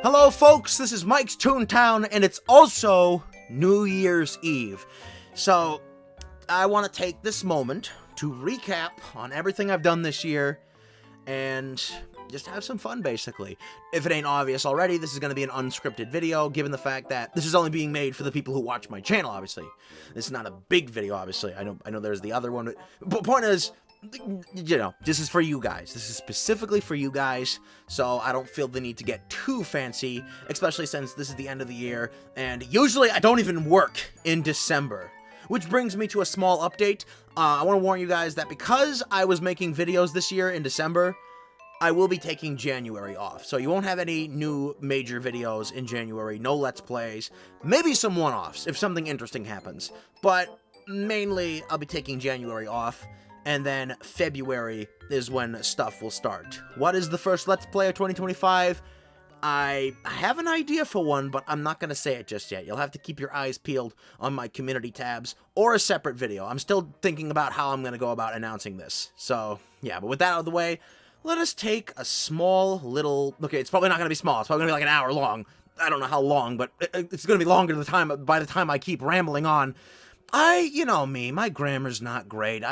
Hello folks, this is Mike's Toontown, and it's also New Year's Eve. So, I want to take this moment to recap on everything I've done this year, and just have some fun, basically. If it ain't obvious already, this is going to be an unscripted video, given the fact that this is only being made for the people who watch my channel, obviously. This is not a big video, obviously. I know there's the other one, but point is, you know, this is for you guys. This is specifically for you guys, so I don't feel the need to get too fancy, especially since this is the end of the year, and usually I don't even work in December. Which brings me to a small update. I want to warn you guys that because I was making videos this year in December, I will be taking January off. So you won't have any new major videos in January, no Let's Plays, maybe some one-offs if something interesting happens. But mainly, I'll be taking January off. And then February is when stuff will start. What is the first Let's Play of 2025? I have an idea for one, but I'm not going to say it just yet. You'll have to keep your eyes peeled on my community tabs or a separate video. I'm still thinking about how I'm going to go about announcing this. So, yeah, but with that out of the way, let us take a small little... Okay, it's probably not going to be small. It's probably going to be like an hour long. I don't know how long, but it's going to be longer by the time I keep rambling on. You know me, my grammar's not great.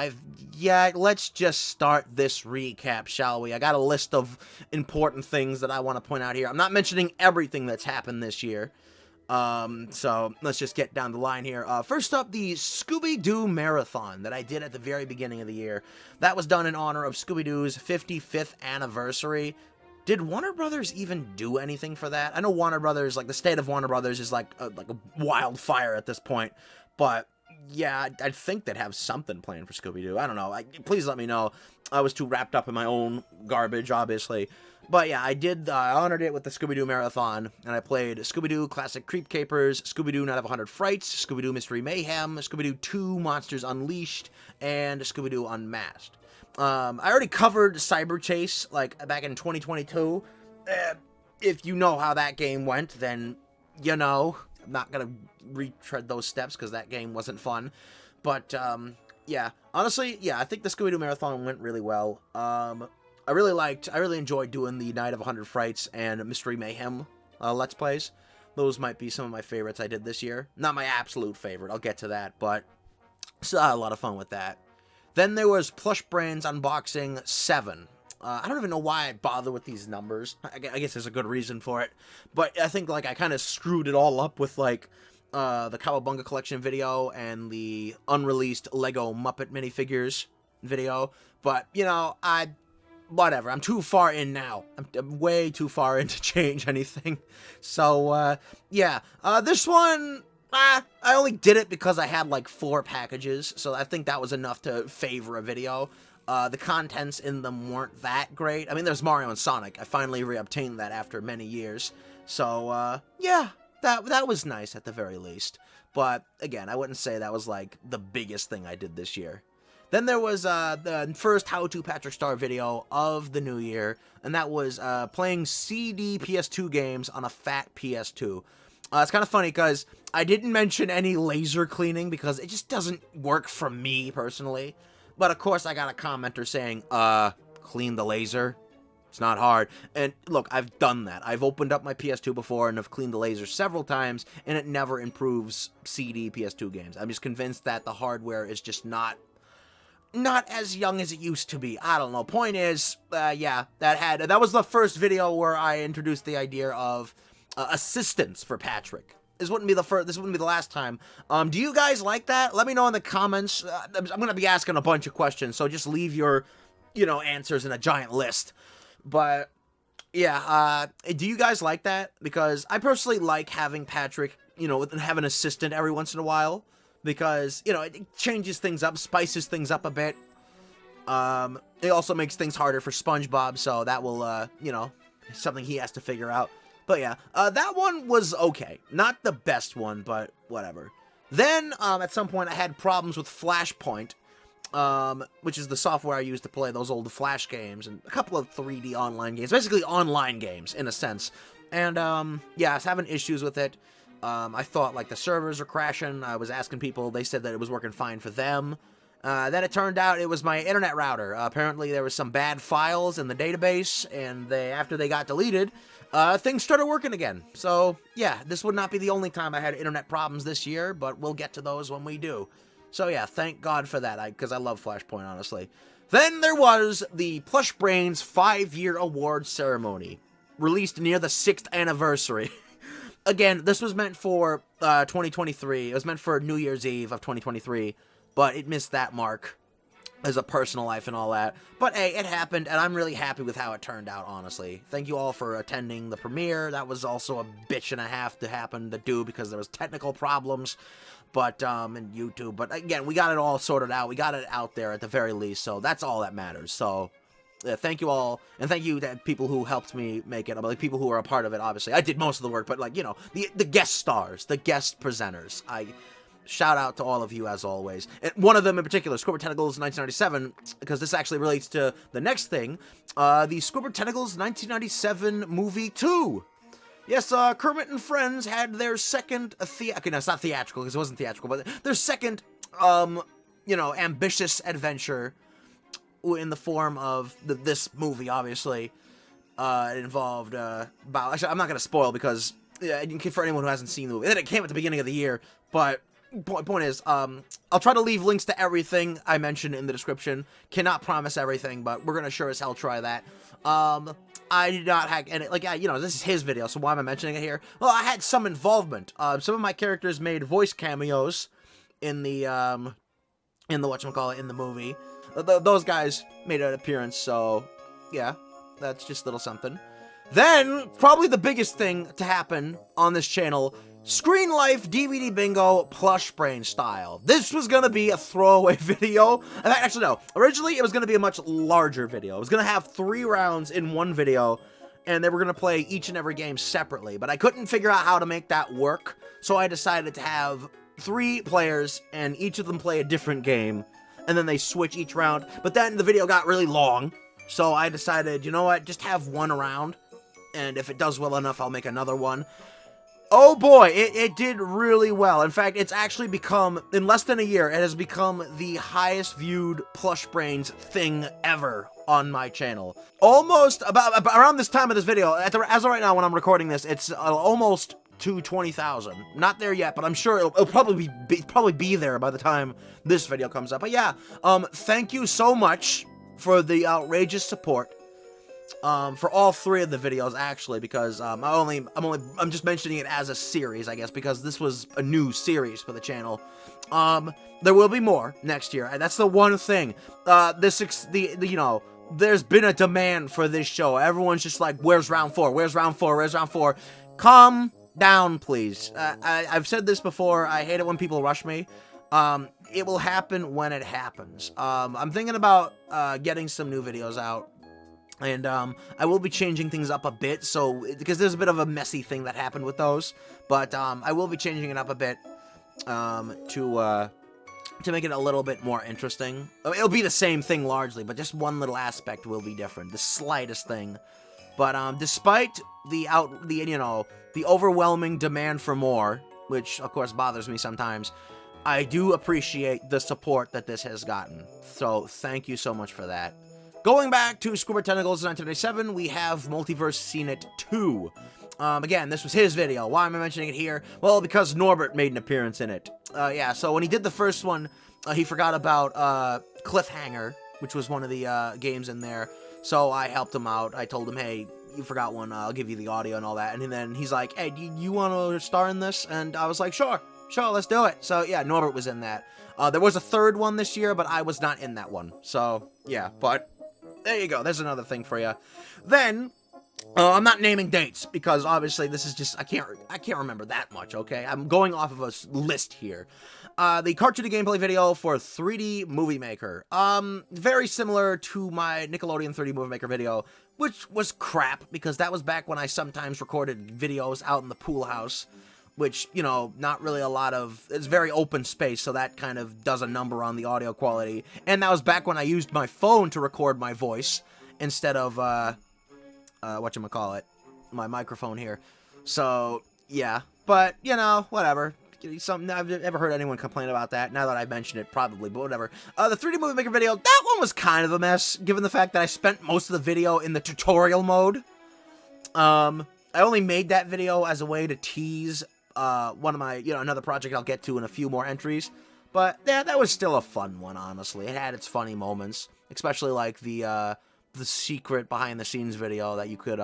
Yeah, let's just start this recap, shall we? I got a list of important things that I want to point out here. I'm not mentioning everything that's happened this year. So let's just get down the line here. First up, the Scooby-Doo Marathon that I did at the very beginning of the year. That was done in honor of Scooby-Doo's 55th anniversary. Did Warner Brothers even do anything for that? I know Warner Brothers, like the state of Warner Brothers is like a wildfire at this point, but... yeah, I think they'd have something planned for Scooby-Doo. I don't know. Please let me know. I was too wrapped up in my own garbage, obviously. But yeah, I honored it with the Scooby-Doo Marathon, and I played Scooby-Doo Classic Creep Capers, Scooby-Doo Night of 100 Frights, Scooby-Doo Mystery Mayhem, Scooby-Doo 2 Monsters Unleashed, and Scooby-Doo Unmasked. I already covered Cyber Chase, like, back in 2022. If you know how that game went, then you know. I'm not gonna retread those steps because that game wasn't fun, but yeah, honestly, yeah, I think the Scooby-Doo Marathon went really well. I really enjoyed doing the Night of 100 Frights and Mystery Mayhem Let's Plays. Those might be some of my favorites I did this year. Not my absolute favorite, I'll get to that, but still had a lot of fun with that. Then there was Plush Brains Unboxing 7. I don't even know why I bother with these numbers. I guess there's a good reason for it. But I think, like, I kind of screwed it all up with, like, the Cowabunga Collection video and the unreleased Lego Muppet minifigures video. But, you know, whatever. I'm too far in now. I'm way too far in to change anything. So, yeah. This one... I only did it because I had, like, 4 packages. So I think that was enough to favor a video. The contents in them weren't that great. I mean, there's Mario and Sonic. I finally reobtained that after many years. So, yeah, that was nice at the very least. But, again, I wouldn't say that was, like, the biggest thing I did this year. Then there was the first How to Patrick Star video of the new year, and that was playing CD PS2 games on a fat PS2. It's kind of funny because I didn't mention any laser cleaning because it just doesn't work for me, personally. But, of course, I got a commenter saying, clean the laser? It's not hard. And, look, I've done that. I've opened up my PS2 before and have cleaned the laser several times, and it never improves CD PS2 games. I'm just convinced that the hardware is just not as young as it used to be. I don't know. Point is, yeah, that was the first video where I introduced the idea of assistance for Patrick. This wouldn't be the last time. Do you guys like that? Let me know in the comments. I'm going to be asking a bunch of questions, so just leave your, answers in a giant list. But, yeah, do you guys like that? Because I personally like having Patrick, have an assistant every once in a while. Because, it changes things up, spices things up a bit. It also makes things harder for SpongeBob, so that will, something he has to figure out. But yeah, that one was okay. Not the best one, but whatever. Then, at some point, I had problems with Flashpoint, which is the software I use to play those old Flash games, and a couple of 3D online games. Basically, online games, in a sense. And, yeah, I was having issues with it. I thought, like, the servers were crashing. I was asking people. They said that it was working fine for them. Then it turned out it was my internet router. Apparently, there was some bad files in the database, and after they got deleted, things started working again. So, yeah, this would not be the only time I had internet problems this year, but we'll get to those when we do. So, yeah, thank God for that, because I love Flashpoint, honestly. Then there was the Plush Brains 5-year award ceremony, released near the 6th anniversary. Again, this was meant for 2023. It was meant for New Year's Eve of 2023, but it missed that mark as a personal life and all that. But hey, it happened, and I'm really happy with how it turned out, honestly. Thank you all for attending the premiere. That was also a bitch and a half to do because there was technical problems, but in YouTube. But again, we got it all sorted out. We got it out there at the very least, so that's all that matters. So thank you all, and thank you to people who helped me make it. Like, people who were a part of it, obviously. I did most of the work, but, like, you know, the guest stars, the guest presenters. Shout out to all of you, as always. And one of them in particular, Squidward Tentacles 1997, because this actually relates to the next thing, the Squidward Tentacles 1997 movie 2. Yes, Kermit and Friends had their second, okay, no, it's not theatrical, because it wasn't theatrical, but their second, you know, ambitious adventure in the form of this movie, obviously. It involved, actually, I'm not going to spoil, because, for anyone who hasn't seen the movie, it came at the beginning of the year, but point is, I'll try to leave links to everything I mentioned in the description. Cannot promise everything, but we're gonna sure as hell try that. I did not hack, and like, you know, this is his video, so why am I mentioning it here? Well, I had some involvement. Some of my characters made voice cameos in the whatchamacallit, in the movie. Those guys made an appearance, so yeah, that's just a little something. Then, probably the biggest thing to happen on this channel, Screen Life DVD Bingo Plush Brain style. This was gonna be a throwaway video. Actually, no. Originally, it was gonna be a much larger video. It was gonna have 3 rounds in one video, and they were gonna play each and every game separately. But I couldn't figure out how to make that work, so I decided to have 3 players, and each of them play a different game, and then they switch each round. But then the video got really long, so I decided, you know what, just have 1 round, and if it does well enough, I'll make another one. Oh boy, it did really well. In fact, it's actually become, in less than a year, it has become the highest viewed Plush Brains thing ever on my channel. Almost, about around this time of this video, as of right now when I'm recording this, it's almost to 20,000. Not there yet, but I'm sure it'll probably be there by the time this video comes up. But yeah, thank you so much for the outrageous support. For all 3 of the videos, actually, because I'm just mentioning it as a series, I guess, because this was a new series for the channel. There will be more next year. That's the one thing. You know, there's been a demand for this show. Everyone's just like, where's round 4? Where's round 4? Where's round 4? Calm down, please. I've said this before. I hate it when people rush me. It will happen when it happens. I'm thinking about getting some new videos out. And, I will be changing things up a bit, so, because there's a bit of a messy thing that happened with those, but, I will be changing it up a bit, to make it a little bit more interesting. It'll be the same thing largely, but just one little aspect will be different, the slightest thing. But, despite the overwhelming demand for more, which, of course, bothers me sometimes, I do appreciate the support that this has gotten, so thank you so much for that. Going back to Squidward Tentacles 1997, we have Multiverse Scene It 2. Again, this was his video. Why am I mentioning it here? Well, because Norbert made an appearance in it. Yeah, so when he did the first one, he forgot about Cliffhanger, which was one of the games in there. So I helped him out. I told him, hey, you forgot one, I'll give you the audio and all that. And then he's like, hey, do you want to star in this? And I was like, sure, let's do it. So yeah, Norbert was in that. There was a 3rd one this year, but I was not in that one. So yeah, but there you go. There's another thing for you. Then, I'm not naming dates because obviously this is just I can't remember that much. Okay, I'm going off of a list here. The cartoony gameplay video for 3D Movie Maker. Very similar to my Nickelodeon 3D Movie Maker video, which was crap because that was back when I sometimes recorded videos out in the pool house. Which, you know, not really a lot of, it's very open space, so that kind of does a number on the audio quality. And that was back when I used my phone to record my voice, instead of, whatchamacallit, my microphone here. So, yeah, but, you know, whatever. I've never heard anyone complain about that, now that I've mentioned it, probably, but whatever. The 3D Movie Maker video, that one was kind of a mess, given the fact that I spent most of the video in the tutorial mode. I only made that video as a way to tease one of my, another project I'll get to in a few more entries. But yeah, that was still a fun one, honestly. It had its funny moments, especially like the secret behind the scenes video that you could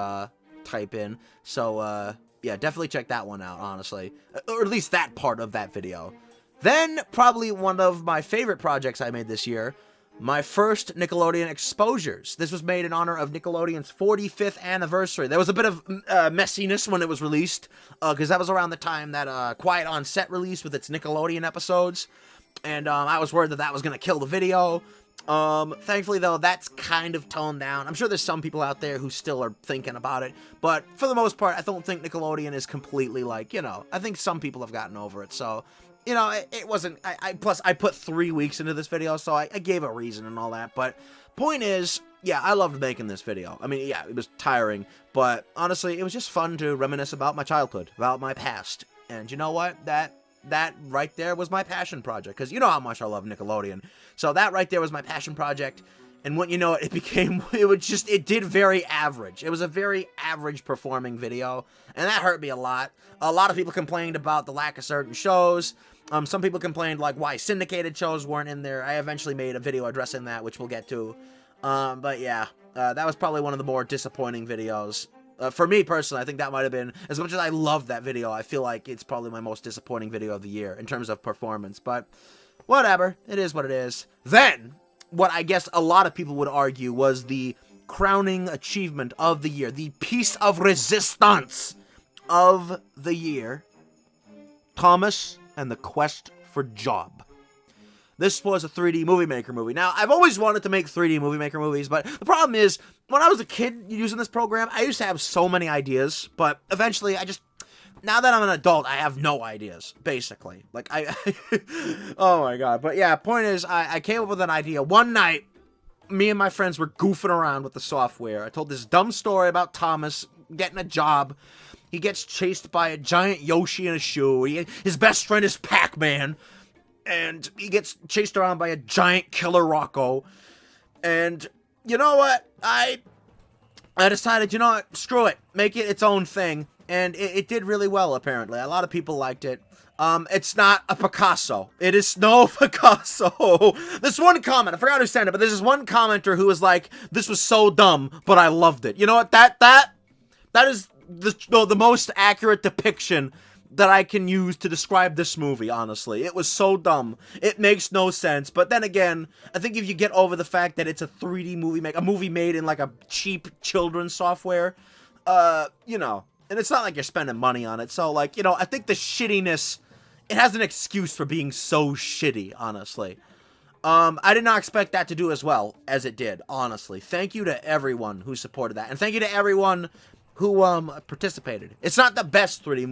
type in. So yeah, definitely check that one out, honestly, or at least that part of that video. Then probably one of my favorite projects I made this year, my first Nickelodeon exposures. This was made in honor of Nickelodeon's 45th anniversary. There was a bit of messiness when it was released, because that was around the time that Quiet on Set released with its Nickelodeon episodes, and I was worried that that was going to kill the video. Thankfully, though, that's kind of toned down. I'm sure there's some people out there who still are thinking about it, but for the most part, I don't think Nickelodeon is completely, like, I think some people have gotten over it, so... it wasn't, plus I put 3 weeks into this video, so I gave a reason and all that, but point is, yeah, I loved making this video. I mean, yeah, it was tiring, but honestly, it was just fun to reminisce about my childhood, about my past, and you know what, that right there was my passion project, because you know how much I love Nickelodeon, so that right there was my passion project, and when you know it, it did very average. It was a very average performing video, and that hurt me a lot. A lot of people complained about the lack of certain shows. Some people complained, like, why syndicated shows weren't in there. I eventually made a video addressing that, which we'll get to. But yeah, that was probably one of the more disappointing videos. For me, personally, I think that might have been, as much as I loved that video, I feel like it's probably my most disappointing video of the year in terms of performance. But whatever, it is what it is. Then, what I guess a lot of people would argue was the crowning achievement of the year, the piece of resistance of the year, Thomas and the Quest for Job. This was a 3D Movie Maker movie. Now, I've always wanted to make 3D Movie Maker movies, but the problem is, when I was a kid using this program, I used to have so many ideas, but eventually now that I'm an adult, I have no ideas, basically. Like, oh my god. But yeah, point is, I came up with an idea. One night, me and my friends were goofing around with the software. I told this dumb story about Thomas getting a job. He gets chased by a giant Yoshi in a shoe. His best friend is Pac-Man. And he gets chased around by a giant killer Rocco. And you know what? I decided, you know what? Screw it. Make it its own thing. And it did really well, apparently. A lot of people liked it. It's not a Picasso. It is no Picasso. This one comment, I forgot who sent it, but there's this one commenter who was like, this was so dumb, but I loved it. You know what? That is the most accurate depiction that I can use to describe this movie, honestly. It was so dumb. It makes no sense. But then again, I think if you get over the fact that it's a 3D movie, a movie made in like a cheap children's software, and it's not like you're spending money on it. So, like, I think the shittiness, it has an excuse for being so shitty, honestly. I did not expect that to do as well as it did, honestly. Thank you to everyone who supported that. And thank you to everyone who participated. It's not the best 3D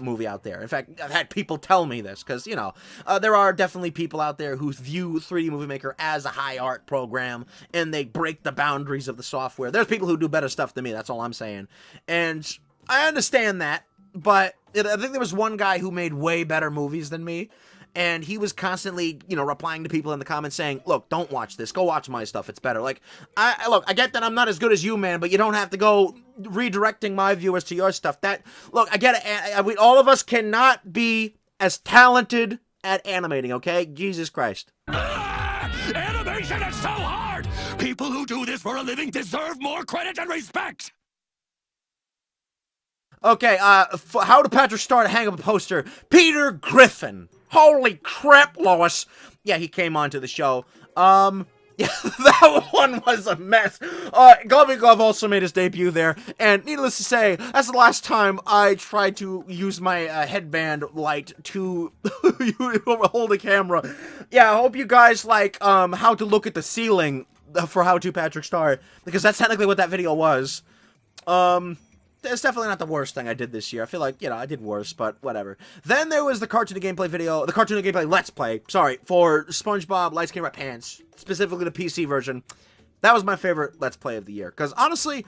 movie out there. In fact, I've had people tell me this, because, there are definitely people out there who view 3D Movie Maker as a high art program, and they break the boundaries of the software. There's people who do better stuff than me, that's all I'm saying. And I understand that, but I think there was one guy who made way better movies than me, and he was constantly, replying to people in the comments saying, look, don't watch this, go watch my stuff, it's better. Like, I get that I'm not as good as you, man, but you don't have to go redirecting my viewers to your stuff. Look, I get it, all of us cannot be as talented at animating, okay? Jesus Christ. Animation is so hard! People who do this for a living deserve more credit and respect! Okay, how did Patrick Star to hang up a poster? Peter Griffin. Holy crap, Lois. Yeah, he came onto the show. Yeah, that one was a mess. Glovey Glove also made his debut there, and needless to say, that's the last time I tried to use my headband light to hold a camera. Yeah, I hope you guys like how to look at the ceiling for How to Patrick Star, because that's technically what that video was. It's definitely not the worst thing I did this year. I feel like, I did worse, but whatever. Then there was the Cartoon and Gameplay Let's Play, for SpongeBob Light Skin Red Pants, specifically the PC version. That was my favorite Let's Play of the year, because honestly,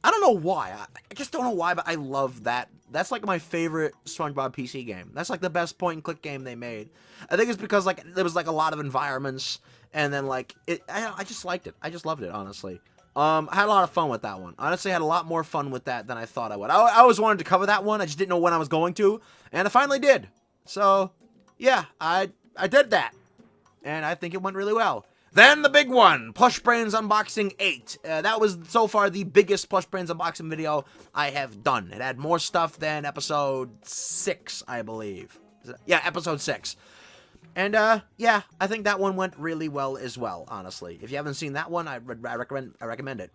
I don't know why. I just don't know why, but I love that. That's like my favorite SpongeBob PC game. That's like the best point-and-click game they made. I think it's because like there was like a lot of environments, and then like I just liked it. I just loved it, honestly. I had a lot of fun with that one. Honestly, I had a lot more fun with that than I thought I would. I always wanted to cover that one. I just didn't know when I was going to, and I finally did. So, yeah, I did that, and I think it went really well. Then the big one, Plush Brains Unboxing 8. That was so far the biggest Plush Brains unboxing video I have done. It had more stuff than episode 6, I believe. Yeah, episode 6. And, yeah, I think that one went really well as well, honestly. If you haven't seen that one, I recommend it.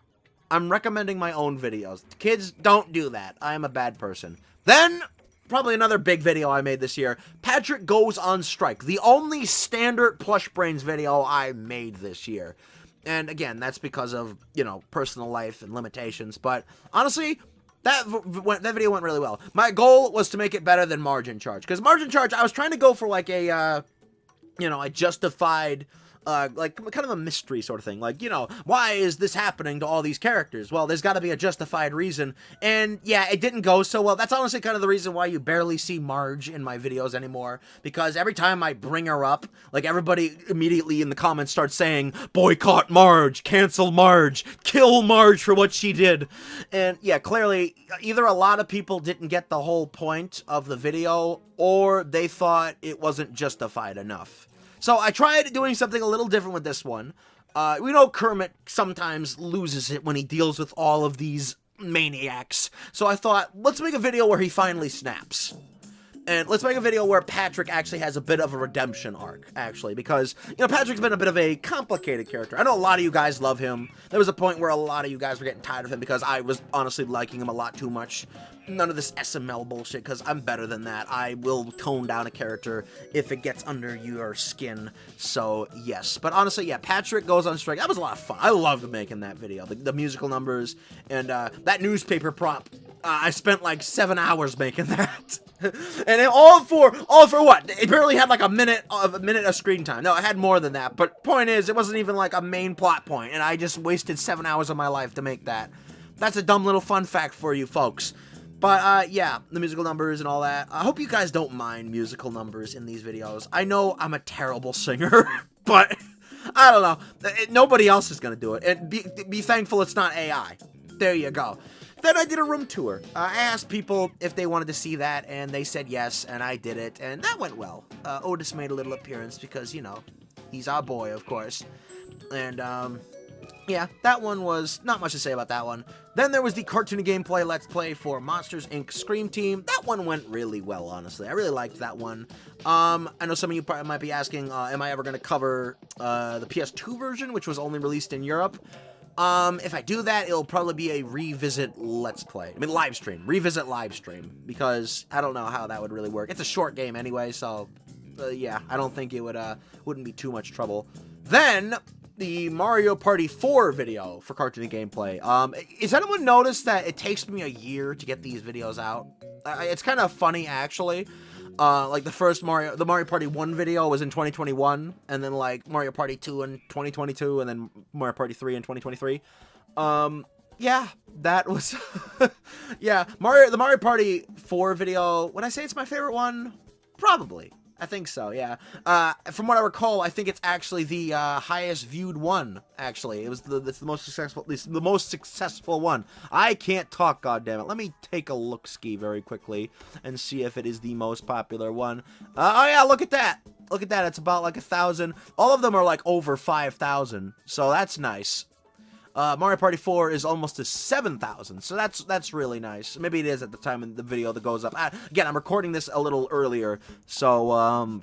I'm recommending my own videos. Kids, don't do that. I am a bad person. Then, probably another big video I made this year, Patrick Goes on Strike. The only standard Plush Brains video I made this year. And, again, that's because of, you know, personal life and limitations. But, honestly, that video went really well. My goal was to make it better than Margin Charge. Because Margin Charge, I was trying to go for, like, a, you know, a justified, like, kind of a mystery sort of thing. Like, you know, why is this happening to all these characters? Well, there's got to be a justified reason. And, yeah, it didn't go so well. That's honestly kind of the reason why you barely see Marge in my videos anymore. Because every time I bring her up, like, everybody immediately in the comments starts saying, boycott Marge, cancel Marge, kill Marge for what she did. And, yeah, clearly, either a lot of people didn't get the whole point of the video, or they thought it wasn't justified enough. So I tried doing something a little different with this one. We know Kermit sometimes loses it when he deals with all of these maniacs. So I thought, let's make a video where he finally snaps. And let's make a video where Patrick actually has a bit of a redemption arc, actually. Because, you know, Patrick's been a bit of a complicated character. I know a lot of you guys love him. There was a point where a lot of you guys were getting tired of him because I was honestly liking him a lot too much. None of this SML bullshit, because I'm better than that. I will tone down a character if it gets under your skin. So, yes. But honestly, yeah, Patrick Goes on Strike. That was a lot of fun. I loved making that video. The musical numbers and that newspaper prop. I spent like 7 hours making that. And all for what? It barely had like a minute of screen time. No, it had more than that. But point is, it wasn't even like a main plot point, and I just wasted 7 hours of my life to make that. That's a dumb little fun fact for you folks. But, yeah, the musical numbers and all that. I hope you guys don't mind musical numbers in these videos. I know I'm a terrible singer, but I don't know. Nobody else is going to do it. And be thankful it's not AI. There you go. Then I did a room tour. I asked people if they wanted to see that, and they said yes, and I did it, and that went well. Otis made a little appearance because, you know, he's our boy, of course. And, yeah, that one was not much to say about that one. Then there was the cartoon gameplay Let's Play for Monsters, Inc. Scream Team. That one went really well, honestly. I really liked that one. I know some of you probably might be asking, am I ever going to cover the PS2 version, which was only released in Europe? If I do that, it'll probably be a revisit Let's Play. I mean, live stream. Revisit live stream. Because I don't know how that would really work. It's a short game anyway, so, yeah, I don't think it would, wouldn't be too much trouble. Then the Mario Party 4 video for cartoon gameplay. Has anyone noticed that it takes me a year to get these videos out? It's kind of funny, actually. Like the first the Mario Party 1 video was in 2021, and then like Mario Party 2 in 2022, and then Mario Party 3 in 2023. Yeah, that was, yeah, the Mario Party 4 video, would I say it's my favorite one? Probably. I think so, yeah. From what I recall, I think it's actually the highest viewed one, actually. It's the most successful one. I can't talk, goddammit. Let me take a look-ski very quickly and see if it is the most popular one. Oh yeah, look at that. Look at that, it's about like 1,000. All of them are like over 5,000, so that's nice. Mario Party 4 is almost to 7,000, so that's really nice. Maybe it is at the time in the video that goes up. Again, I'm recording this a little earlier, so,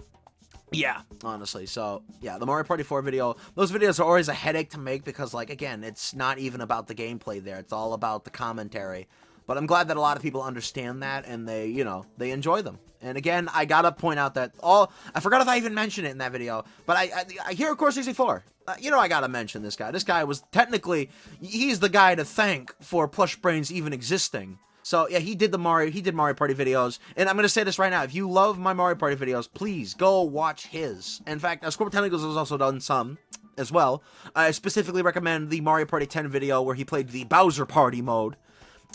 yeah, honestly. So, yeah, the Mario Party 4 video, those videos are always a headache to make because, like, again, it's not even about the gameplay there. It's all about the commentary. But I'm glad that a lot of people understand that, and they, you know, they enjoy them. And again, I gotta point out that I forgot if I even mentioned it in that video, but I hear, of course, 64. You know, I gotta mention this guy. This guy was technically, he's the guy to thank for Plush Brains even existing. So, yeah, he did Mario Party videos, and I'm gonna say this right now, if you love my Mario Party videos, please go watch his. In fact, Scorpion Tentacles has also done some as well. I specifically recommend the Mario Party 10 video where he played the Bowser Party mode.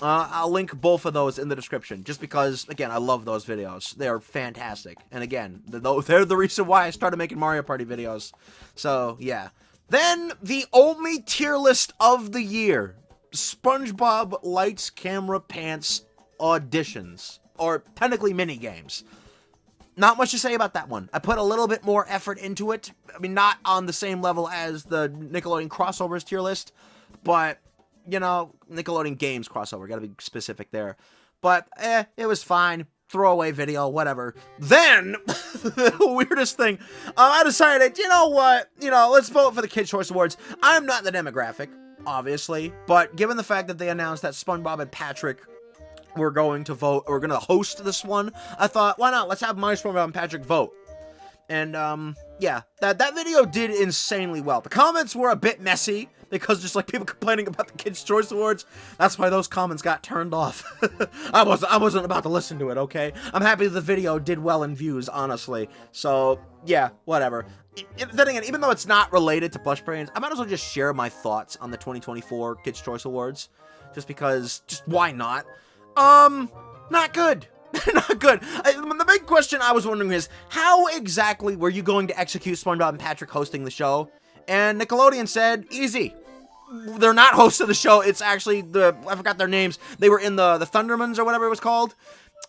I'll link both of those in the description, just because, again, I love those videos. They're fantastic. And again, they're the reason why I started making Mario Party videos. So, yeah. Then, the only tier list of the year, SpongeBob Lights, Camera, Pants auditions, or technically mini games. Not much to say about that one. I put a little bit more effort into it. I mean, not on the same level as the Nickelodeon crossovers tier list, but, you know, Nickelodeon games crossover, gotta be specific there. But, it was fine. Throwaway video, whatever. Then, the weirdest thing, I decided, you know what, let's vote for the Kids' Choice Awards. I'm not the demographic, obviously, but given the fact that they announced that SpongeBob and Patrick were going to vote, or going to host this one, I thought, why not? Let's have my SpongeBob and Patrick vote. And, yeah, that video did insanely well. The comments were a bit messy, because just like people complaining about the Kids' Choice Awards, that's why those comments got turned off. I wasn't about to listen to it, okay? I'm happy the video did well in views, honestly. So, yeah, whatever. Then again, even though it's not related to Plush Brains, I might as well just share my thoughts on the 2024 Kids' Choice Awards. Just because, why not? Not good. Not good. The big question I was wondering is, how exactly were you going to execute SpongeBob and Patrick hosting the show? And Nickelodeon said, easy. They're not hosting the show. It's actually I forgot their names. They were in the Thundermans or whatever it was called.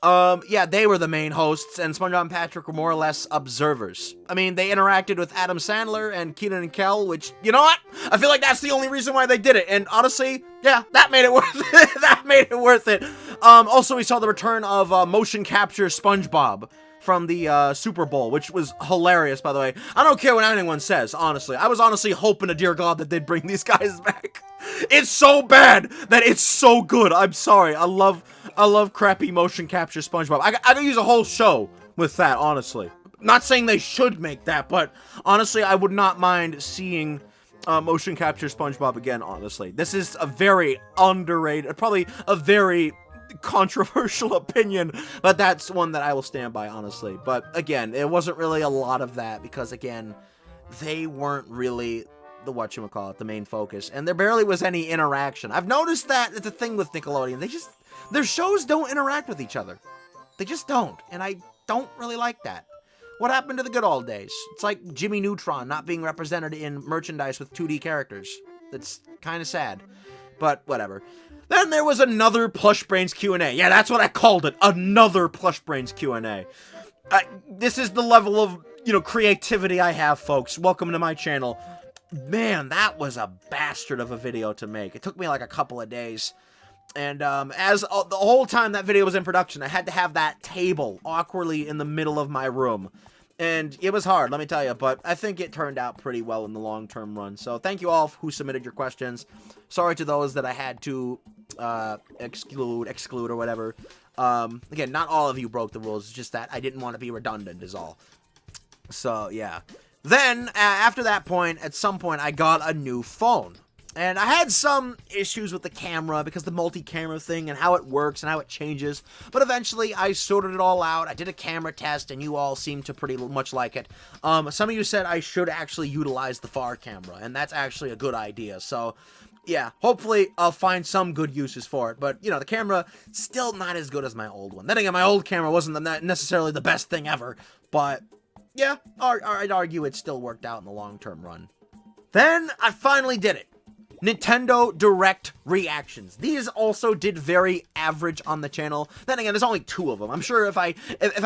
Yeah, they were the main hosts, and SpongeBob and Patrick were more or less observers. I mean, they interacted with Adam Sandler and Keenan and Kel, which, you know what? I feel like that's the only reason why they did it, and honestly, yeah, that made it worth it. That made it worth it. Also, we saw the return of motion capture SpongeBob from the Super Bowl, which was hilarious, by the way. I don't care what anyone says, honestly. I was honestly hoping to dear God that they'd bring these guys back. It's so bad that it's so good. I'm sorry. I love crappy motion capture SpongeBob. I could use a whole show with that, honestly. Not saying they should make that, but honestly, I would not mind seeing motion capture SpongeBob again, honestly. This is a very underrated, probably a very controversial opinion, but that's one that I will stand by, honestly. But again, it wasn't really a lot of that because, again, they weren't really the main focus, and there barely was any interaction. I've noticed that it's a thing with Nickelodeon. Their shows don't interact with each other. They just don't, and I don't really like that. What happened to the good old days? It's like Jimmy Neutron not being represented in merchandise with 2D characters. That's kind of sad, but whatever. Then there was another Plush Brains Q&A. Yeah, that's what I called it. Another Plush Brains Q&A. This is the level of, creativity I have, folks. Welcome to my channel. Man, that was a bastard of a video to make. It took me like a couple of days. And as the whole time that video was in production, I had to have that table awkwardly in the middle of my room. And it was hard, let me tell you, but I think it turned out pretty well in the long-term run. So thank you all who submitted your questions. Sorry to those that I had to exclude or whatever. Again, not all of you broke the rules. It's just that I didn't want to be redundant is all. So, yeah. Then, after that point, at some point, I got a new phone. And I had some issues with the camera because the multi-camera thing and how it works and how it changes. But eventually, I sorted it all out. I did a camera test, and you all seemed to pretty much like it. Some of you said I should actually utilize the far camera, and that's actually a good idea. So, yeah, hopefully I'll find some good uses for it. But, the camera, still not as good as my old one. Then again, my old camera wasn't necessarily the best thing ever. But, yeah, I'd argue it still worked out in the long-term run. Then, I finally did it. Nintendo Direct reactions. These also did very average on the channel. Then again, there's only 2 of them. I'm sure if I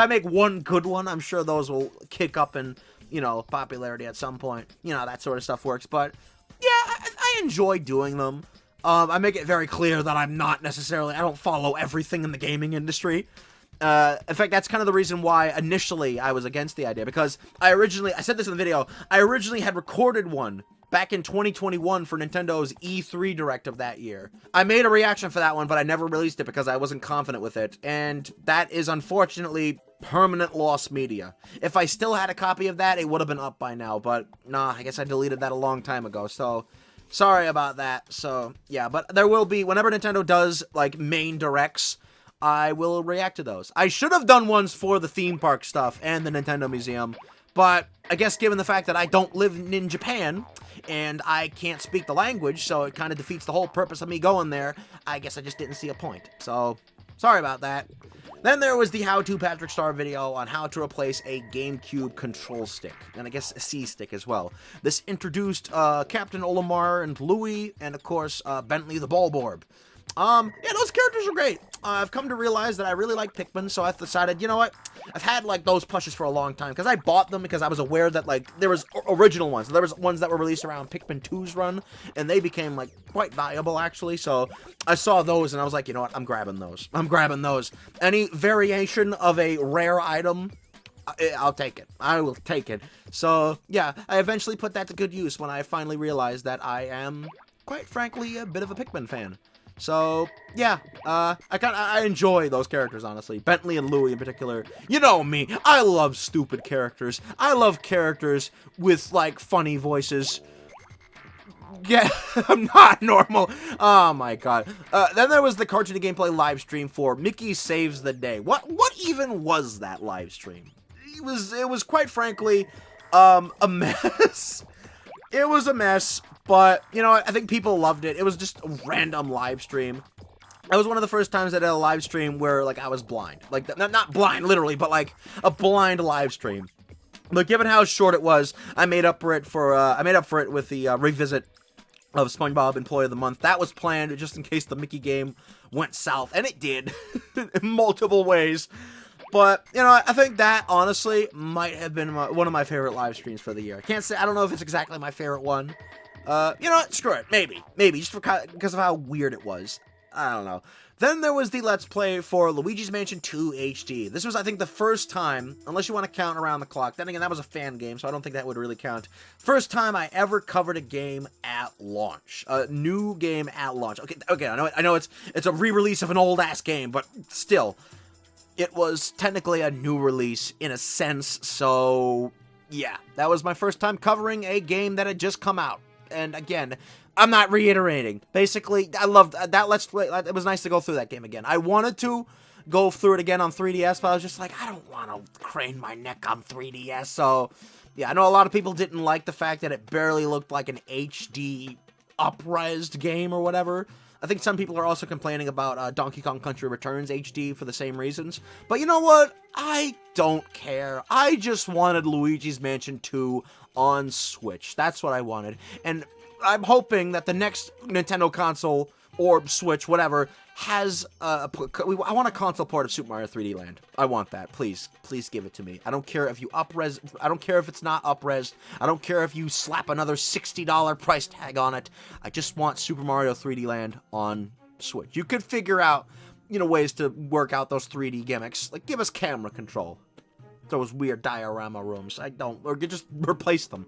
make one good one, I'm sure those will kick up in, popularity at some point. That sort of stuff works. But, yeah, I enjoy doing them. I make it very clear that I don't follow everything in the gaming industry. In fact, that's kind of the reason why initially I was against the idea. Because I said this in the video, I originally had recorded one back in 2021 for Nintendo's E3 Direct of that year. I made a reaction for that one, but I never released it because I wasn't confident with it, and that is unfortunately permanent lost media. If I still had a copy of that, it would have been up by now, but nah, I guess I deleted that a long time ago, so sorry about that. So, yeah, but there will be, whenever Nintendo does, like, main directs, I will react to those. I should have done ones for the theme park stuff and the Nintendo Museum, but I guess given the fact that I don't live in Japan, and I can't speak the language, so it kind of defeats the whole purpose of me going there, I guess I just didn't see a point. So, sorry about that. Then there was the How to Patrick Star video on how to replace a GameCube control stick, and I guess a C-stick as well. This introduced Captain Olimar and Louie, and of course, Bentley the Bulborb. Yeah, those characters are great. I've come to realize that I really like Pikmin, so I've decided, you know what? I've had, like, those plushes for a long time, because I bought them because I was aware that, like, there was original ones. There was ones that were released around Pikmin 2's run, and they became, like, quite valuable, actually, so I saw those, and I was like, you know what? I'm grabbing those. I'm grabbing those. Any variation of a rare item, I'll take it. I will take it. So, yeah, I eventually put that to good use when I finally realized that I am, quite frankly, a bit of a Pikmin fan. So, yeah, I enjoy those characters, honestly. Bentley and Louie in particular. You know me, I love stupid characters. I love characters with, like, funny voices. Yeah, I'm not normal. Oh my god. Then there was the cartoon gameplay live stream for Mickey Saves the Day. What even was that live stream? It was quite frankly, a mess. It was a mess. But, you know, I think people loved it. It was just a random live stream. That was one of the first times I did a live stream where, like, I was blind. Like, not blind, literally, but, like, a blind live stream. But given how short it was, I made up for it with the revisit of SpongeBob Employee of the Month. That was planned just in case the Mickey game went south. And it did. In multiple ways. But, you know, I think that, honestly, might have been one of my favorite live streams for the year. I don't know if it's exactly my favorite one. You know what? Screw it. Maybe, just because of how weird it was. I don't know. Then there was the Let's Play for Luigi's Mansion 2 HD. This was, I think, the first time, unless you want to count Around the Clock. Then again, that was a fan game, so I don't think that would really count. First time I ever covered a game at launch. A new game at launch. Okay, I know it's a re-release of an old-ass game, but still, it was technically a new release in a sense, so yeah. That was my first time covering a game that had just come out. And again, I'm not reiterating. Basically, I loved that Let's Play. It was nice to go through that game again. I wanted to go through it again on 3DS, but I was just like, I don't want to crane my neck on 3DS. So, yeah, I know a lot of people didn't like the fact that it barely looked like an HD up-resed game or whatever. I think some people are also complaining about Donkey Kong Country Returns HD for the same reasons. But you know what? I don't care. I just wanted Luigi's Mansion 2 on Switch. That's what I wanted. And I'm hoping that the next Nintendo console or Switch, whatever, has I want a console port of Super Mario 3D Land. I want that. Please give it to me. I don't care if you up-res. I don't care if it's not up-res. I don't care if you slap another $60 price tag on it. I just want Super Mario 3D Land on Switch. You could figure out, you know, ways to work out those 3D gimmicks. Like, give us camera control. Those weird diorama rooms. Or just replace them.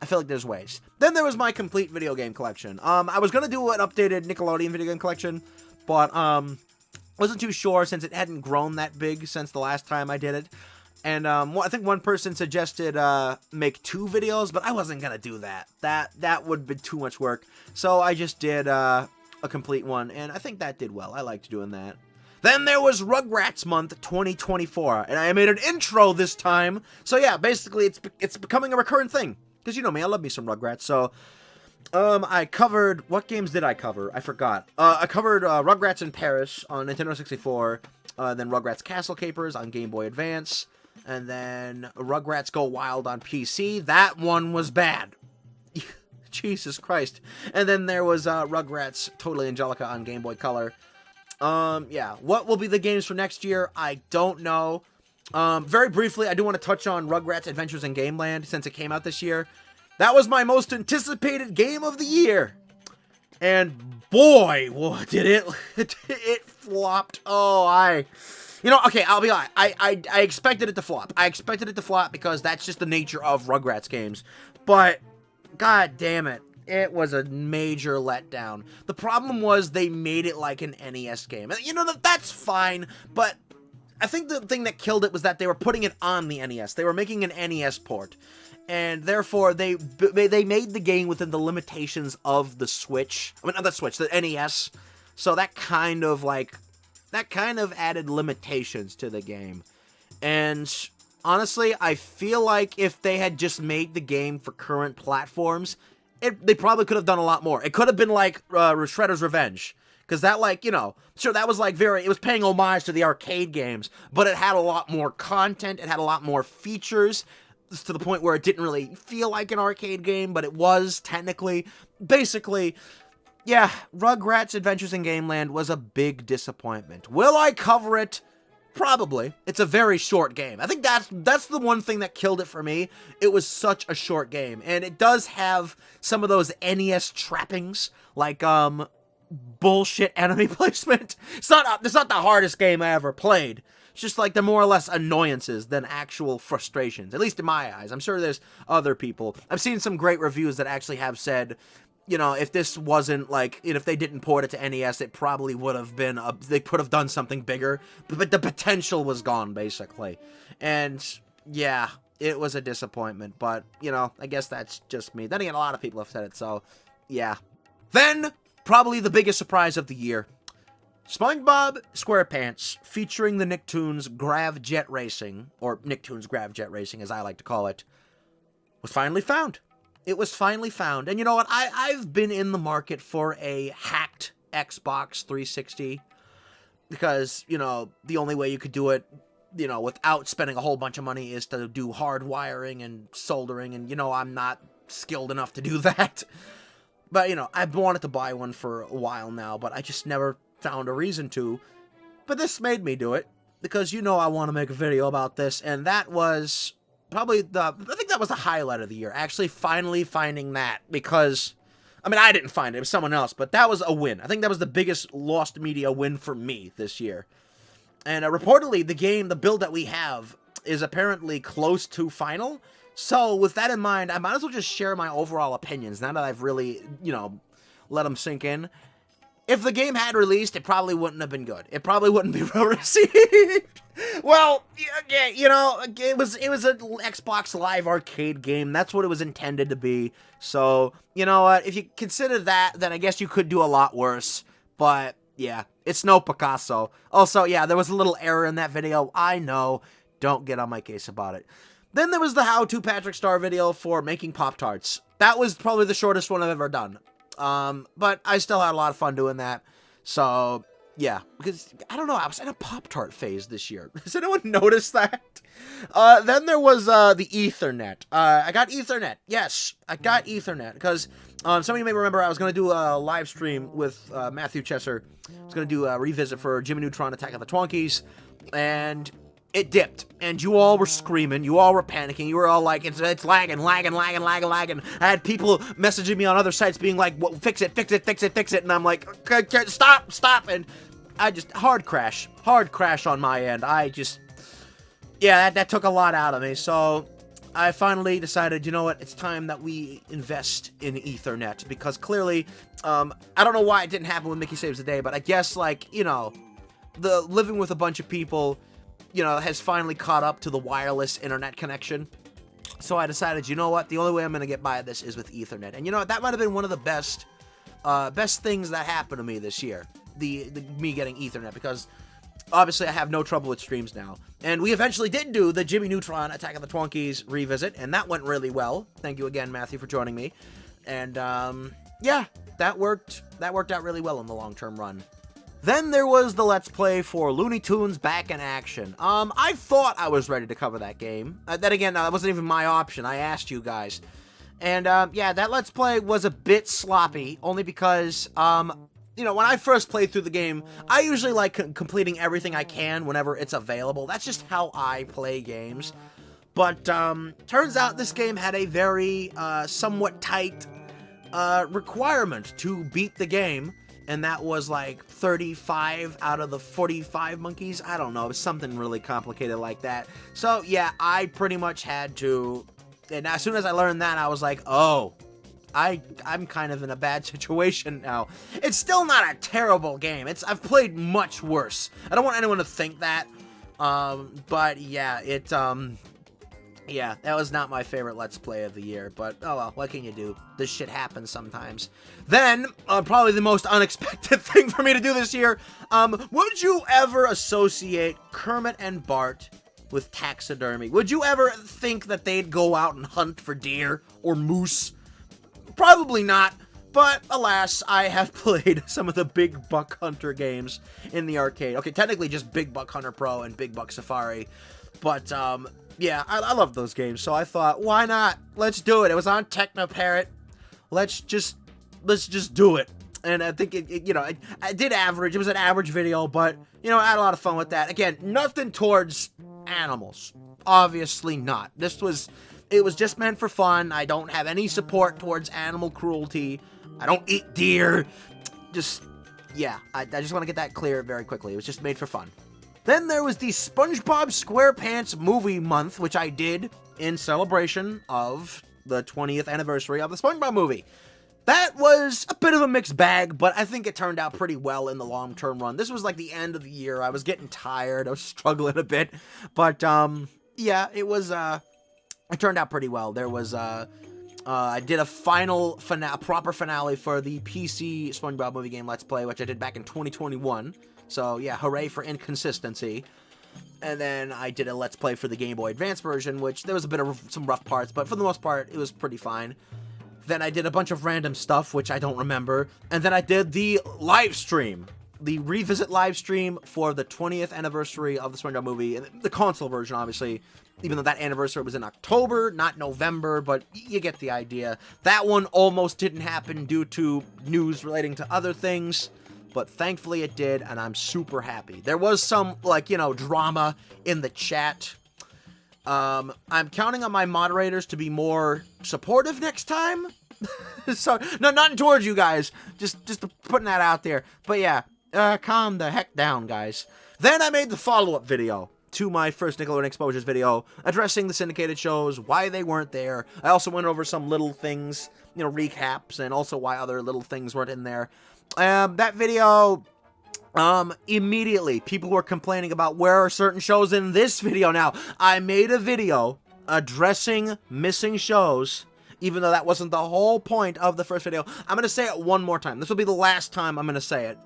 I feel like there's ways. Then there was my complete video game collection. I was gonna do an updated Nickelodeon video game collection, but wasn't too sure since it hadn't grown that big since the last time I did it. And I think one person suggested make 2 videos, but I wasn't gonna do that. That would be too much work. So I just did a complete one, and I think that did well. I liked doing that. Then there was Rugrats Month 2024, and I made an intro this time. So yeah, basically it's becoming a recurrent thing. Because you know me, I love me some Rugrats. So, I covered... What games did I cover? I forgot. I covered Rugrats in Paris on Nintendo 64. Then Rugrats Castle Capers on Game Boy Advance. And then Rugrats Go Wild on PC. That one was bad. Jesus Christ. And then there was Rugrats Totally Angelica on Game Boy Color. Yeah. What will be the games for next year? I don't know. Very briefly, I do want to touch on Rugrats Adventures in Gameland, since it came out this year. That was my most anticipated game of the year. And boy, what did it flopped. Oh, you know, okay, I'll be honest. I expected it to flop. I expected it to flop because that's just the nature of Rugrats games. But, god damn it. It was a major letdown. The problem was they made it like an NES game. And, you know, that's fine, but I think the thing that killed it was that they were putting it on the NES. They were making an NES port. And therefore, they made the game within the limitations of the Switch. I mean, not the Switch, the NES. So that kind of added limitations to the game. And honestly, I feel like if they had just made the game for current platforms, they probably could have done a lot more. It could have been like Shredder's Revenge. Because that, like, you know, sure, that was like it was paying homage to the arcade games, but it had a lot more content, it had a lot more features, to the point where it didn't really feel like an arcade game, but it was technically. Basically, yeah, Rugrats Adventures in Gameland was a big disappointment. Will I cover it? Probably. It's a very short game. I think that's the one thing that killed it for me. It was such a short game, and it does have some of those NES trappings, like bullshit enemy placement. It's not the hardest game I ever played. It's just like they're more or less annoyances than actual frustrations, at least in my eyes. I'm sure there's other people. I've seen some great reviews that actually have said, you know, if this wasn't like, if they didn't port it to NES, it probably would have been, they could have done something bigger, but the potential was gone, basically. And yeah, it was a disappointment, but, you know, I guess that's just me. Then again, a lot of people have said it, so yeah. Then, probably the biggest surprise of the year. SpongeBob SquarePants, featuring the Nicktoons Grav Jet Racing, or Nicktoons Grav Jet Racing as I like to call it, was finally found. It was finally found. And you know what? I've been in the market for a hacked Xbox 360 because, you know, the only way you could do it, you know, without spending a whole bunch of money is to do hard wiring and soldering. And, you know, I'm not skilled enough to do that. But, you know, I've wanted to buy one for a while now, but I just never found a reason to. But this made me do it because, you know, I want to make a video about this. And that was probably I think that was the highlight of the year, actually finally finding that, because, I mean, I didn't find it, it was someone else, but that was a win. I think that was the biggest lost media win for me this year. And reportedly, the build that we have is apparently close to final, so with that in mind, I might as well just share my overall opinions, now that I've really, you know, let them sink in. If the game had released, it probably wouldn't have been good. It probably wouldn't be well received. Well, yeah, you know, it was an Xbox Live arcade game. That's what it was intended to be. So, you know what? If you consider that, then I guess you could do a lot worse. But, yeah, it's no Picasso. Also, yeah, there was a little error in that video. I know. Don't get on my case about it. Then there was the How to Patrick Star video for making Pop-Tarts. That was probably the shortest one I've ever done. But I still had a lot of fun doing that. So, yeah, because, I don't know, I was in a Pop-Tart phase this year. Has anyone noticed that? Then there was, the Ethernet. I got Ethernet. Yes, I got Ethernet, because, some of you may remember I was going to do a live stream with, Matthew Chesser. I was going to do a revisit for Jimmy Neutron Attack of the Twonkies, and it dipped, and you all were screaming, you all were panicking, you were all like, it's lagging. I had people messaging me on other sites being like, well, fix it, and I'm like, okay, stop, and I just, hard crash on my end. Yeah, that took a lot out of me, so I finally decided, you know what, it's time that we invest in Ethernet, because clearly, I don't know why it didn't happen with Mickey Saves the Day, but I guess, like, you know, the living with a bunch of people, you know, has finally caught up to the wireless internet connection. So I decided, you know what, the only way I'm going to get by this is with Ethernet. And you know what, that might have been one of the best things that happened to me this year, me getting Ethernet, because obviously I have no trouble with streams now. And we eventually did do the Jimmy Neutron Attack of the Twonkies revisit, and that went really well. Thank you again, Matthew, for joining me. And, yeah, that worked out really well in the long-term run. Then there was the Let's Play for Looney Tunes Back in Action. I thought I was ready to cover that game. Then again, that wasn't even my option. I asked you guys. And, yeah, that Let's Play was a bit sloppy, only because, you know, when I first played through the game, I usually like completing everything I can whenever it's available. That's just how I play games. But, turns out this game had a very, somewhat tight, requirement to beat the game. And that was like 35 out of the 45 monkeys. I don't know, it was something really complicated like that. So yeah, I pretty much had to, and as soon as I learned that, I was like, oh, I'm kind of in a bad situation now. It's still not a terrible game. I've played much worse. I don't want anyone to think that. But yeah, yeah, that was not my favorite Let's Play of the year, but oh well, what can you do? This shit happens sometimes. Then, probably the most unexpected thing for me to do this year, would you ever associate Kermit and Bart with taxidermy? Would you ever think that they'd go out and hunt for deer or moose? Probably not, But, alas, I have played some of the Big Buck Hunter games in the arcade. Okay, technically just Big Buck Hunter Pro and Big Buck Safari. But, yeah, I love those games, so I thought, why not? Let's do it. It was on Technoparrot. Let's just do it. And I think it did average. It was an average video, but, I had a lot of fun with that. Again, nothing towards animals. Obviously not. It was just meant for fun. I don't have any support towards animal cruelty. I don't eat deer. Yeah, I just want to get that clear very quickly. It was just made for fun. Then there was the SpongeBob SquarePants movie month, which I did in celebration of the 20th anniversary of the SpongeBob movie. That was a bit of a mixed bag, but I think it turned out pretty well in the long-term run. This was like the end of the year. I was getting tired. I was struggling a bit. But, yeah, it turned out pretty well. There was, I did a proper finale for the PC SpongeBob movie game Let's Play, which I did back in 2021. So, yeah, hooray for inconsistency. And then I did a Let's Play for the Game Boy Advance version, which there was a bit of some rough parts, but for the most part, it was pretty fine. Then I did a bunch of random stuff, which I don't remember. And then I did the live stream. The revisit live stream for the 20th anniversary of the SpongeBob movie. And the console version, obviously. Even though that anniversary was in October, not November. But you get the idea. That one almost didn't happen due to news relating to other things. But thankfully it did, and I'm super happy. There was some, drama in the chat. I'm counting on my moderators to be more supportive next time. So, no, not towards you guys. Just putting that out there. But yeah, calm the heck down, guys. Then I made the follow-up video to my first Nickelodeon Exposures video, addressing the syndicated shows, why they weren't there. I also went over some little things, recaps, and also why other little things weren't in there. That video... immediately, people were complaining about where are certain shows in this video now. I made a video addressing missing shows, even though that wasn't the whole point of the first video. I'm going to say it one more time. This will be the last time I'm going to say it.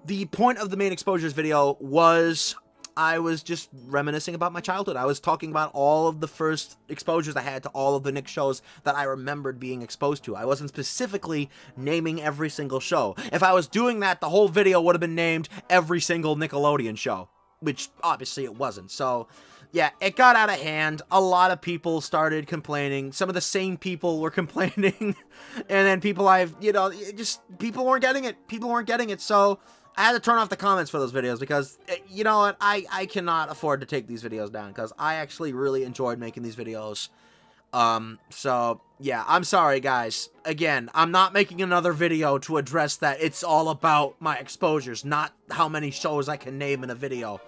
The point of the main exposures video was... I was just reminiscing about my childhood. I was talking about all of the first exposures I had to all of the Nick shows that I remembered being exposed to. I wasn't specifically naming every single show. If I was doing that, the whole video would have been named every single Nickelodeon show, which obviously it wasn't. So, yeah, it got out of hand. A lot of people started complaining. Some of the same people were complaining. And then people people weren't getting it. People weren't getting it. So... I had to turn off the comments for those videos because, you know what, I cannot afford to take these videos down because I actually really enjoyed making these videos. So, yeah, I'm sorry, guys. Again, I'm not making another video to address that. It's all about my exposures, not how many shows I can name in a video.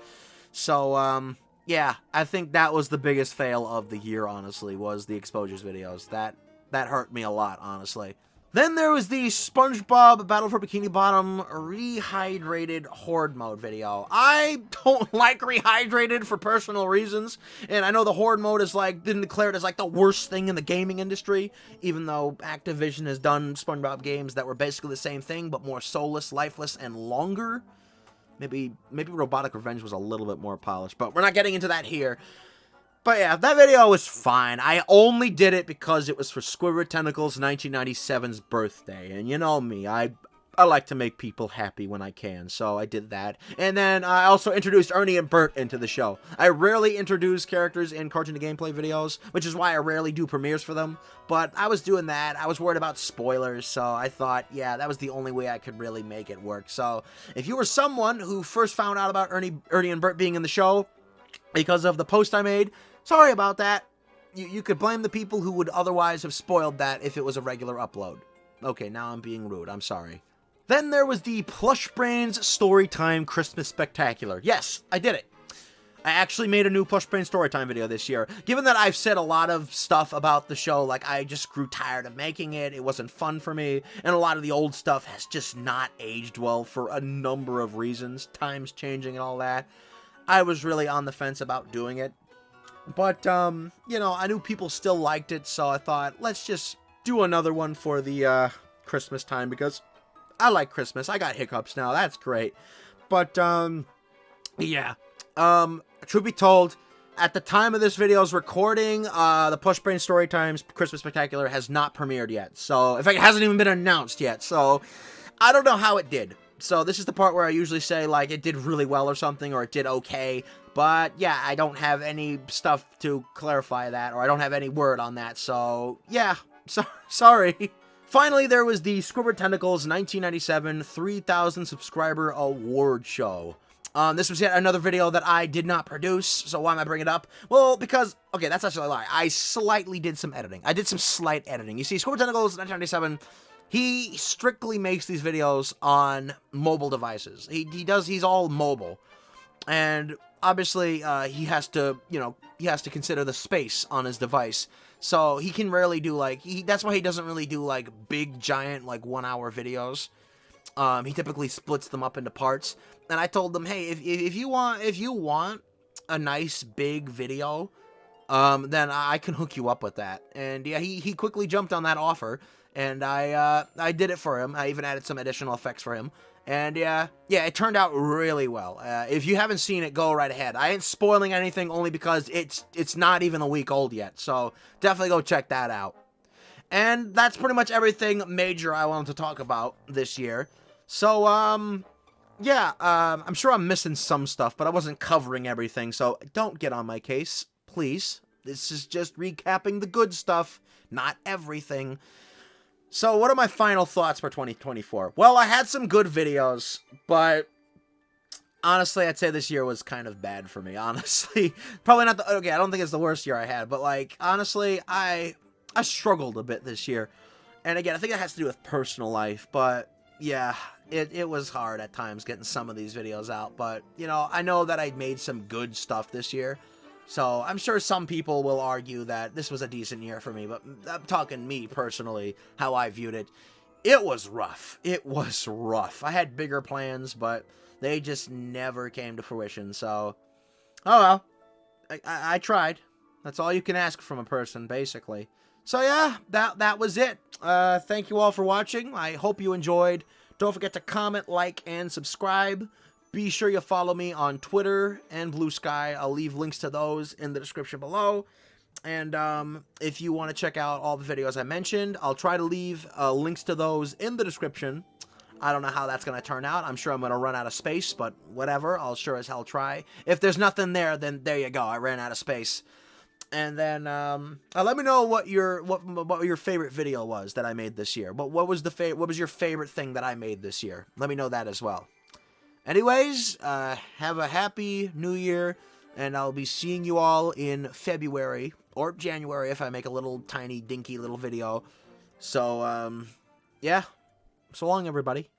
So, yeah, I think that was the biggest fail of the year, honestly, was the exposures videos. That hurt me a lot, honestly. Then there was the SpongeBob Battle for Bikini Bottom Rehydrated Horde Mode video. I don't like Rehydrated for personal reasons, and I know the Horde Mode is been declared as the worst thing in the gaming industry, even though Activision has done SpongeBob games that were basically the same thing, but more soulless, lifeless, and longer. Maybe Robotic Revenge was a little bit more polished, but we're not getting into that here. But yeah, that video was fine. I only did it because it was for Squidward Tentacles 1997's birthday. And you know me, I like to make people happy when I can, so I did that. And then I also introduced Ernie and Bert into the show. I rarely introduce characters in Cartoon to Gameplay videos, which is why I rarely do premieres for them. But I was doing that. I was worried about spoilers, so I thought, yeah, that was the only way I could really make it work. So if you were someone who first found out about Ernie and Bert being in the show because of the post I made, sorry about that. You could blame the people who would otherwise have spoiled that if it was a regular upload. Okay, now I'm being rude. I'm sorry. Then there was the Plush Brains Storytime Christmas Spectacular. Yes, I did it. I actually made a new Plush Brains Storytime video this year. Given that I've said a lot of stuff about the show, I just grew tired of making it. It wasn't fun for me. And a lot of the old stuff has just not aged well for a number of reasons. Times changing and all that. I was really on the fence about doing it. But, you know, I knew people still liked it, so I thought, let's just do another one for the, Christmas time, because I like Christmas. I got hiccups now. That's great. But, yeah. Truth be told, at the time of this video's recording, the Push Brain Storytimes Christmas Spectacular has not premiered yet. So, in fact, it hasn't even been announced yet. So, I don't know how it did. So, this is the part where I usually say, like, it did really well or something, or it did okay. But, yeah, I don't have any stuff to clarify that, or I don't have any word on that. So, yeah, sorry. Finally, there was the Squidward Tentacles 1997 3,000 subscriber award show. This was yet another video that I did not produce, so why am I bringing it up? Well, because, okay, that's actually a lie. I slightly did some editing. I did some slight editing. You see, Squidward Tentacles 1997, he strictly makes these videos on mobile devices. He's all mobile. And obviously, he has to consider the space on his device. So he can rarely do, like, that's why he doesn't really do, like, big, giant, like, 1-hour videos. He typically splits them up into parts. And I told them, hey, if you want a nice, big video, then I can hook you up with that. And, yeah, he quickly jumped on that offer. And I did it for him. I even added some additional effects for him. And, yeah, it turned out really well. If you haven't seen it, go right ahead. I ain't spoiling anything only because it's not even a week old yet. So, definitely go check that out. And that's pretty much everything major I wanted to talk about this year. So, yeah, I'm sure I'm missing some stuff, but I wasn't covering everything. So, don't get on my case, please. This is just recapping the good stuff, not everything. So, what are my final thoughts for 2024? Well, I had some good videos, but honestly, I'd say this year was kind of bad for me, honestly. Probably not okay, I don't think it's the worst year I had, but, like, honestly, I struggled a bit this year. And again, I think it has to do with personal life, but yeah, it was hard at times getting some of these videos out. But, you know, I know that I made some good stuff this year. So, I'm sure some people will argue that this was a decent year for me, but I'm talking me personally, how I viewed it. It was rough. It was rough. I had bigger plans, but they just never came to fruition, so, oh well. I tried. That's all you can ask from a person, basically. So, yeah, that was it. Thank you all for watching. I hope you enjoyed. Don't forget to comment, like, and subscribe. Be sure you follow me on Twitter and Blue Sky. I'll leave links to those in the description below. And if you want to check out all the videos I mentioned, I'll try to leave links to those in the description. I don't know how that's going to turn out. I'm sure I'm going to run out of space, but whatever. I'll sure as hell try. If there's nothing there, then there you go. I ran out of space. And then let me know what your favorite video was that I made this year. What was your favorite thing that I made this year? Let me know that as well. Anyways, have a happy new year, and I'll be seeing you all in February or January if I make a little tiny dinky little video. So yeah, so long everybody.